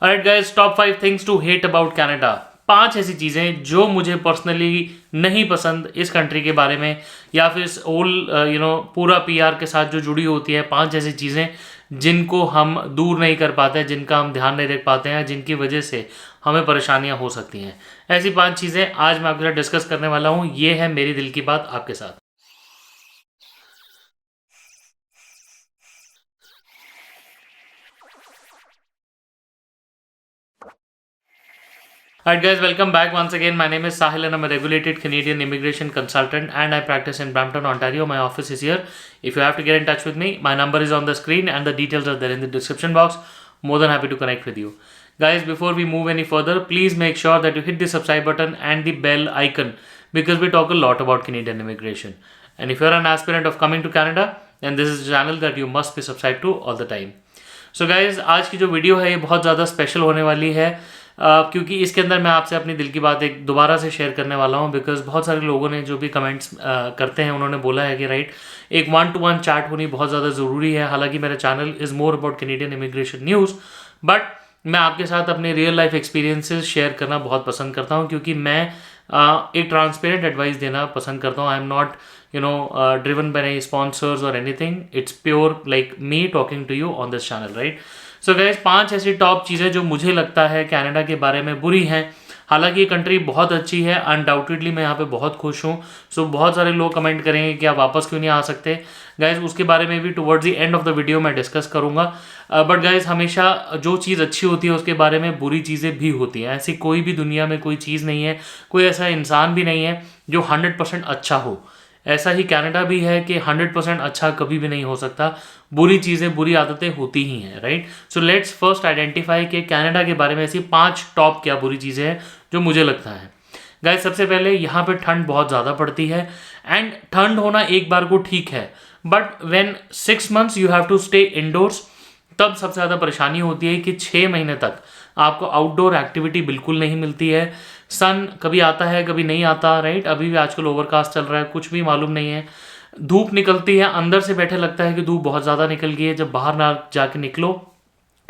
Alright guys, top 5 things to hate about Canada. 5 ऐसी चीज़ें जो मुझे पर्सनली नहीं पसंद इस कंट्री के बारे में, या फिर इस होल पूरा पीआर के साथ जो जुड़ी होती है। 5 ऐसी चीज़ें जिनको हम दूर नहीं कर पाते, जिनका हम ध्यान नहीं रख पाते हैं, जिनकी वजह से हमें परेशानियां हो सकती हैं। ऐसी 5 चीज़ें आज मैं आपके साथ डिस्कस करने वाला हूँ। ये है मेरी दिल की बात आपके साथ। Alright guys, welcome back once again. My name is Sahil and I'm a regulated Canadian immigration consultant and I practice in Brampton, Ontario. My office is here. If you have to get in touch with me, my number is on the screen and the details are there in the description box. More than happy to connect with you. Guys, before we move any further, please make sure that you hit the subscribe button and the bell icon because we talk a lot about Canadian immigration. And if you're an aspirant of coming to Canada, then this is a channel that you must be subscribed to all the time. So guys, आज की जो video है ये बहुत ज़्यादा special होने वाली है क्योंकि इसके अंदर मैं आपसे अपनी दिल की बात एक दोबारा से शेयर करने वाला हूँ। बिकॉज बहुत सारे लोगों ने जो भी कमेंट्स करते हैं उन्होंने बोला है कि राइट, एक 1-to-1 चैट होनी बहुत ज़्यादा ज़रूरी है। हालांकि मेरा channel is more about Canadian immigration news, but मैं आपके साथ अपने रियल लाइफ एक्सपीरियंसेस शेयर करना बहुत पसंद करता हूँ क्योंकि मैं एक ट्रांसपेरेंट एडवाइस देना पसंद करता हूँ। I am not driven by any sponsors or anything. It's pure like me talking to you on this channel, right? So guys, 5 ऐसी टॉप चीज़ें जो मुझे लगता है कनाडा के बारे में बुरी हैं। हालांकि ये कंट्री बहुत अच्छी है, अनडाउटेडली मैं यहाँ पे बहुत खुश हूँ। सो बहुत सारे लोग कमेंट करेंगे कि आप वापस क्यों नहीं आ सकते। गाइज, उसके बारे में भी towards the end of the video मैं डिस्कस करूँगा। बट गाइज, हमेशा जो चीज़ अच्छी होती है उसके बारे में बुरी चीज़ें भी होती हैं। ऐसी कोई भी दुनिया में कोई चीज़ नहीं है, कोई ऐसा इंसान भी नहीं है जो 100% अच्छा हो। ऐसा ही कनाडा भी है कि 100% अच्छा कभी भी नहीं हो सकता। बुरी चीज़ें, बुरी आदतें होती ही हैं, right? So let's first identify कि कनाडा के बारे में ऐसी 5 टॉप क्या बुरी चीज़ें हैं जो मुझे लगता है। गाइस, सबसे पहले यहाँ पे ठंड बहुत ज़्यादा पड़ती है। एंड ठंड होना एक बार को ठीक है, but when 6 months you have to stay indoors, तब सबसे ज़्यादा परेशानी होती है कि 6 महीने तक आपको आउटडोर एक्टिविटी बिल्कुल नहीं मिलती है। सन कभी आता है कभी नहीं आता, राइट? अभी भी आजकल ओवरकास्ट चल रहा है, कुछ भी मालूम नहीं है। धूप निकलती है, अंदर से बैठे लगता है कि धूप बहुत ज़्यादा निकल गई है। जब बाहर ना जाके निकलो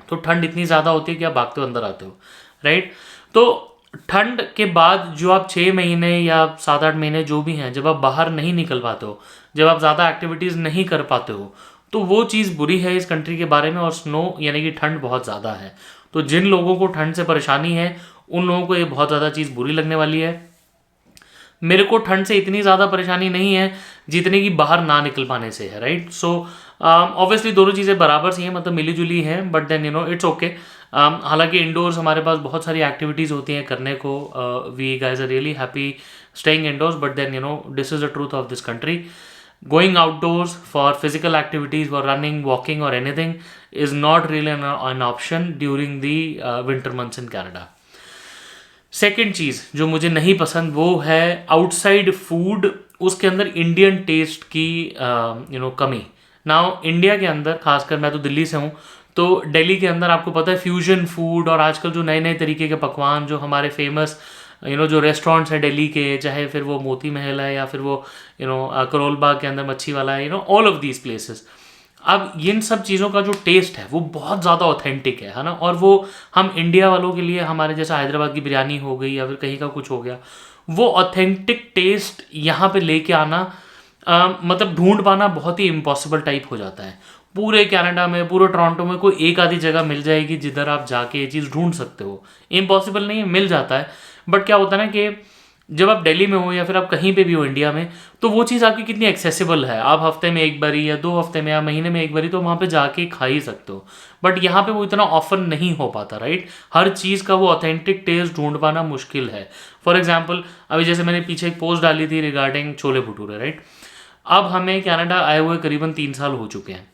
तो ठंड इतनी ज़्यादा होती है कि आप भागते हो अंदर आते हो, राइट? तो ठंड के बाद जो आप 6 महीने या 7-8 महीने जो भी हैं, जब आप बाहर नहीं निकल पाते हो, जब आप ज़्यादा एक्टिविटीज़ नहीं कर पाते हो, तो वो चीज़ बुरी है इस कंट्री के बारे में। और स्नो यानी कि ठंड बहुत ज़्यादा है। तो जिन लोगों को ठंड से परेशानी है उन लोगों को ये बहुत ज़्यादा चीज़ बुरी लगने वाली है। मेरे को ठंड से इतनी ज़्यादा परेशानी नहीं है जितनी कि बाहर ना निकल पाने से है, राइट? सो ऑब्वियसली दोनों चीज़ें बराबर सी हैं, मतलब मिली जुली हैं, बट देन इट्स ओके। हालांकि इंडोर्स हमारे पास बहुत सारी एक्टिविटीज़ होती हैं करने को। We guys are really happy staying indoors, but then this is the truth of this country. Going outdoors for physical activities, for running, walking or anything is not really an option during the winter months in Canada. Second चीज़ जो मुझे नहीं पसंद वो है outside food, उसके अंदर Indian test की कमी। नाउ इंडिया के अंदर, खासकर मैं तो दिल्ली से हूँ, तो दिल्ली के अंदर आपको पता है फ्यूजन फूड और आजकल जो नए नए तरीके के पकवान जो हमारे फेमस जो रेस्टोरेंट्स हैं दिल्ली के, चाहे फिर वो मोती महल है या फिर वो करोल बाग के अंदर मच्छी वाला है, ऑल ऑफ दीज प्लेसेस। अब इन सब चीज़ों का जो टेस्ट है वो बहुत ज़्यादा ऑथेंटिक है ना। और वो हम इंडिया वालों के लिए, हमारे जैसा हैदराबाद की बिरयानी हो गई या फिर कहीं का कुछ हो गया, वो ऑथेंटिक टेस्ट यहाँ पे लेके आना मतलब ढूंढ पाना बहुत ही इम्पॉसिबल टाइप हो जाता है। पूरे कनाडा में, पूरे टोरंटो में कोई एक आधी जगह मिल जाएगी जिधर आप जाके ये चीज़ ढूंढ सकते हो। इम्पॉसिबल नहीं है, मिल जाता है। बट क्या होता है ना कि जब आप दिल्ली में हो या फिर आप कहीं पे भी हो इंडिया में, तो वो चीज़ आपकी कितनी एक्सेसिबल है। आप हफ्ते में एक बारी या 2 हफ्ते में या महीने में एक बारी तो वहाँ पे जाके खा ही सकते हो। बट यहाँ पे वो इतना ऑफन नहीं हो पाता, राइट? हर चीज़ का वो ऑथेंटिक टेस्ट ढूंढ पाना मुश्किल है। फॉर एग्जाम्पल, अभी जैसे मैंने पीछे एक पोस्ट डाली थी रिगार्डिंग छोले भटूरे, राइट? अब हमें कनाडा आए हुए करीबन 3 साल हो चुके हैं।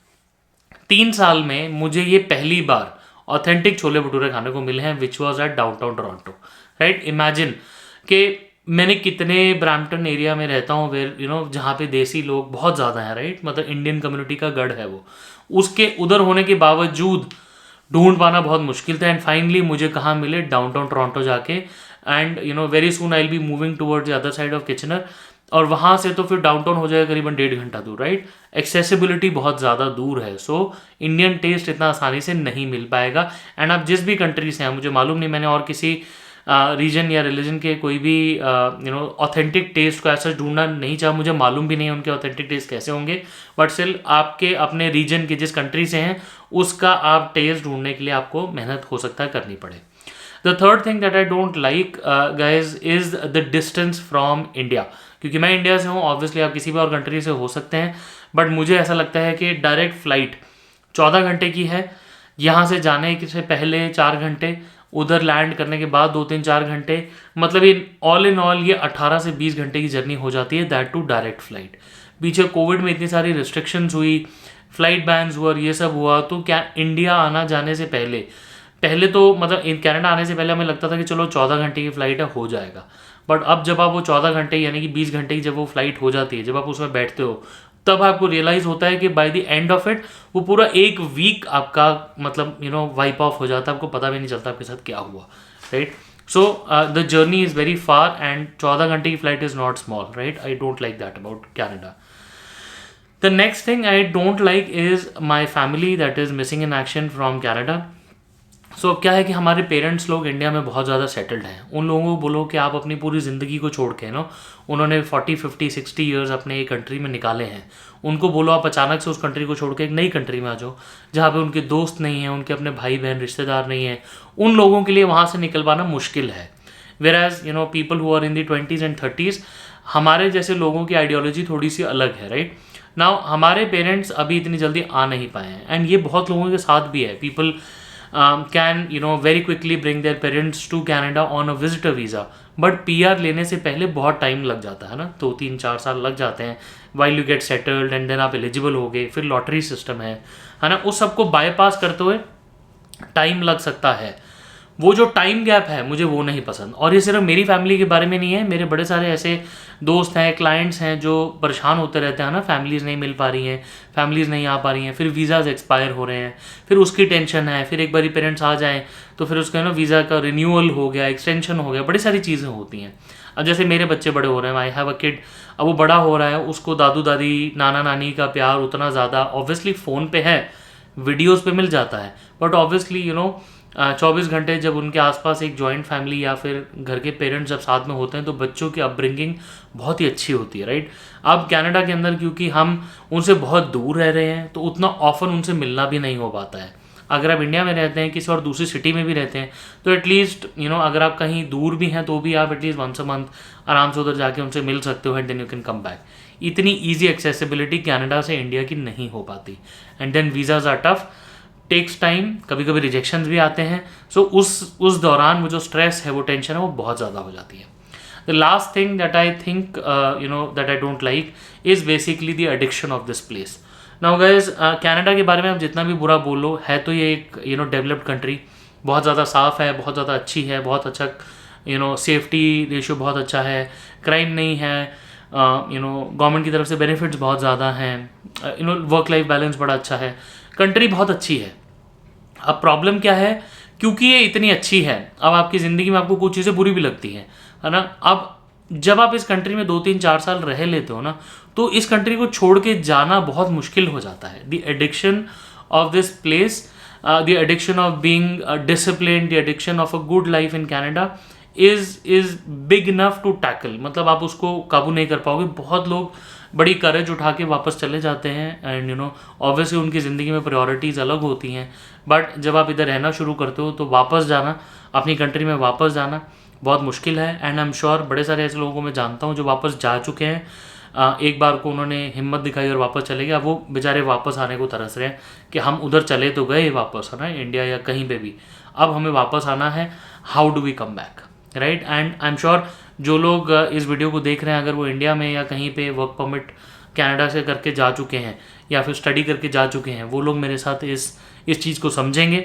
3 साल में मुझे ये पहली बार ऑथेंटिक छोले भटूरे खाने को मिले हैं, which was at downtown Toronto, right? Imagine कि मैंने कितने ब्रैम्पटन एरिया में रहता हूँ वेयर जहाँ पे देसी लोग बहुत ज़्यादा हैं, राइट? मतलब इंडियन कम्युनिटी का गढ़ है वो। उसके उधर होने के बावजूद ढूंढ पाना बहुत मुश्किल था। एंड फाइनली मुझे कहाँ मिले? डाउनटाउन टोरंटो जाके। And very soon I will be moving towards the other side of Kitchener. और वहाँ से तो फिर डाउनटाउन हो जाएगा करीबन 1.5 घंटा दूर, राइट। एक्सेसिबिलिटी बहुत ज़्यादा दूर है, सो इंडियन टेस्ट इतना आसानी से नहीं मिल पाएगा। एंड आप जिस भी कंट्री से हैं, मुझे मालूम नहीं, मैंने और किसी रीजन या रिलीजन के कोई भी ऑथेंटिक टेस्ट को ऐसा ढूंढना नहीं चाहा, मुझे मालूम भी नहीं है उनके ऑथेंटिक टेस्ट कैसे होंगे, बट स्टिल आपके अपने रीजन के जिस कंट्री से हैं उसका आप टेस्ट ढूंढने के लिए आपको मेहनत हो सकता है करनी पड़े। The third thing that I don't like guys is the distance from India. क्योंकि मैं इंडिया से हूँ, ऑब्वियसली आप किसी भी और कंट्री से हो सकते हैं, बट मुझे ऐसा लगता है कि डायरेक्ट फ्लाइट 14 घंटे की है, यहाँ से जाने से पहले 4 घंटे, उधर लैंड करने के बाद 2-3-4 घंटे, मतलब ये ऑल इन ऑल ये 18 से 20 घंटे की जर्नी हो जाती है, दैट टू डायरेक्ट फ्लाइट। पीछे कोविड में इतनी सारी रिस्ट्रिक्शंस हुई, फ्लाइट बैन्स हुआ और ये सब हुआ, तो क्या इंडिया आना जाने से पहले तो मतलब इन कनाडा आने से पहले हमें लगता था कि चलो 14 घंटे की फ़्लाइट है, हो जाएगा। बट अब जब आप वो 14 घंटे यानी कि 20 घंटे की जब वो फ्लाइट हो जाती है, जब आप उसमें बैठते हो, तब आपको रियलाइज़ होता है कि by the end of it वो पूरा एक वीक आपका मतलब वाइप ऑफ हो जाता है, आपको पता भी नहीं चलता आपके साथ क्या हुआ, right. So the journey is very far and 14 घंटे की flight is not small, right. I don't like that about Canada. The next thing I don't like is my family that is missing in action from Canada. So अब क्या है कि हमारे parents लोग India में बहुत ज़्यादा सेटल्ड हैं। उन लोगों को बोलो कि आप अपनी पूरी ज़िंदगी को छोड़ के उन्होंने 40-50-60 ईयर्स अपने एक कंट्री में निकाले हैं, उनको बोलो आप अचानक से उस कंट्री को छोड़ के एक नई कंट्री में आ जाओ जहाँ पे उनके दोस्त नहीं हैं, उनके अपने भाई बहन रिश्तेदार नहीं हैं, उन लोगों के लिए वहाँ से निकल पाना मुश्किल है। Whereas people who are in the 20s and 30s, हमारे जैसे लोगों की आइडियोलॉजी थोड़ी सी अलग है, राइट। नाउ हमारे पेरेंट्स अभी इतनी जल्दी आ नहीं पाए हैं, एंड ये बहुत लोगों के साथ भी है। People can very quickly bring their parents to Canada on a visitor visa, but PR लेने से पहले बहुत टाइम लग जाता है ना, 2-3-4 साल लग जाते हैं, while you get settled and then आप एलिजिबल हो गए, फिर लॉटरी सिस्टम है ना, उस सबको बाईपास करते हुए टाइम लग सकता है। वो जो टाइम गैप है मुझे वो नहीं पसंद। और ये सिर्फ मेरी फैमिली के बारे में नहीं है, मेरे बड़े सारे ऐसे दोस्त हैं, क्लाइंट्स हैं जो परेशान होते रहते हैं ना, फैमिलीज़ नहीं मिल पा रही हैं, फैमिलीज़ नहीं आ पा रही हैं, फिर वीज़ाज़ एक्सपायर हो रहे हैं, फिर उसकी टेंशन है, फिर एक बारी पेरेंट्स आ जाएँ तो फिर उसका वीज़ा का रिन्यूअल हो गया, एक्सटेंशन हो गया, बड़ी सारी चीज़ें होती हैं। अब जैसे मेरे बच्चे बड़े हो रहे हैं, आई हैव अ किड, अब वो बड़ा हो रहा है, उसको दादू दादी नाना नानी का प्यार उतना ज़्यादा ऑब्वियसली फ़ोन पे है, वीडियोज़ पे मिल जाता है, बट ऑब्वियसली 24 घंटे जब उनके आसपास एक जॉइंट फैमिली या फिर घर के पेरेंट्स जब साथ में होते हैं तो बच्चों की अपब्रिंगिंग बहुत ही अच्छी होती है, राइट। अब कनाडा के अंदर क्योंकि हम उनसे बहुत दूर रह रहे हैं तो उतना ऑफन उनसे मिलना भी नहीं हो पाता है। अगर आप इंडिया में रहते हैं, किसी और दूसरी सिटी में भी रहते हैं, तो एटलीस्ट अगर आप कहीं दूर भी हैं तो भी आप एटलीस्ट वंस अ मंथ आराम से उधर जाके उनसे मिल सकते हो, and then you can come back. इतनी ईजी एक्सेसिबिलिटी कनाडा से इंडिया की नहीं हो पाती, and then visas are tough, takes time, कभी कभी रिजेक्शंस भी आते हैं। सो उस दौरान वो जो स्ट्रेस है, वो टेंशन है, वो बहुत ज़्यादा हो जाती है। The last thing that I think that I don't like is basically the addiction of this place. Now guys, Canada के बारे में आप जितना भी बुरा बोलो, है तो ये एक डेवलप्ड कंट्री, बहुत ज़्यादा साफ़ है, बहुत ज़्यादा अच्छी है, बहुत अच्छा सेफ्टी रेशियो बहुत अच्छा है, क्राइम नहीं है, गवर्नमेंट की तरफ से बेनिफिट्स बहुत ज़्यादा हैं, वर्क लाइफ बैलेंस बड़ा अच्छा है, कंट्री बहुत अच्छी है। अब प्रॉब्लम क्या है, क्योंकि ये इतनी अच्छी है, अब आपकी ज़िंदगी में आपको कुछ चीज़ें बुरी भी लगती हैं, है ना। अब जब आप इस कंट्री में 2-3-4 साल रह लेते हो ना, तो इस कंट्री को छोड़ के जाना बहुत मुश्किल हो जाता है। The addiction of this place, the addiction of being discipline, the addiction of a good life in Canada is big enough to tackle. मतलब आप उसको काबू नहीं कर पाओगे। बहुत लोग बड़ी करेज उठा के वापस चले जाते हैं, एंड ऑब्वियसली उनकी ज़िंदगी में प्रायोरिटीज़ अलग होती हैं, बट जब आप इधर रहना शुरू करते हो तो वापस जाना, अपनी कंट्री में वापस जाना बहुत मुश्किल है। एंड आई एम श्योर बड़े सारे ऐसे लोगों को मैं जानता हूँ जो वापस जा चुके हैं, एक बार को उन्होंने हिम्मत दिखाई और वापस चले गए, अब वो बेचारे वापस आने को तरस रहे हैं कि हम उधर चले तो गए वापस, है ना, इंडिया या कहीं पे भी, अब हमें वापस आना है, how do we come back, right. And I am sure जो लोग इस वीडियो को देख रहे हैं, अगर वो इंडिया में या कहीं पे वर्क परमिट कनाडा से करके जा चुके हैं या फिर स्टडी करके जा चुके हैं, वो लोग मेरे साथ इस चीज़ को समझेंगे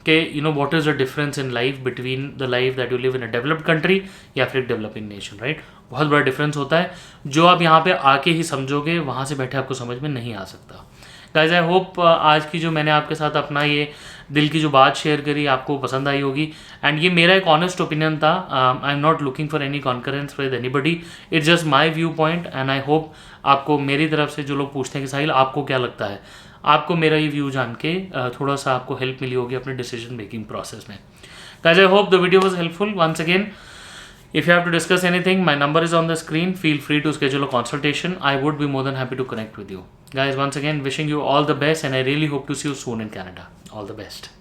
कि what is the difference in life between the life that you live in a developed country या फिर डेवलपिंग नेशन, राइट। बहुत बड़ा डिफरेंस होता है, जो आप यहाँ पे आके ही समझोगे, वहाँ से बैठे आपको समझ में नहीं आ सकता। गाइज आई होप आज की जो मैंने आपके साथ अपना ये दिल की जो बात शेयर करी आपको पसंद आई होगी। एंड ये मेरा एक ऑनेस्ट ओपिनियन था, I am not looking for any concurrence with anybody, it's just my view point and I hope आपको मेरी तरफ से जो लोग पूछते हैं कि साहिल आपको क्या लगता है, आपको मेरा ये व्यू जान के थोड़ा सा आपको हेल्प मिली होगी अपने डिसीजन मेकिंग प्रोसेस में। Guys, I hope the video was helpful. Once again, if you have to discuss anything, my number is on the screen. Feel free to schedule a consultation. I would be more than happy to connect with you. Guys, once again, wishing you all the best and I really hope to see you soon in Canada. All the best.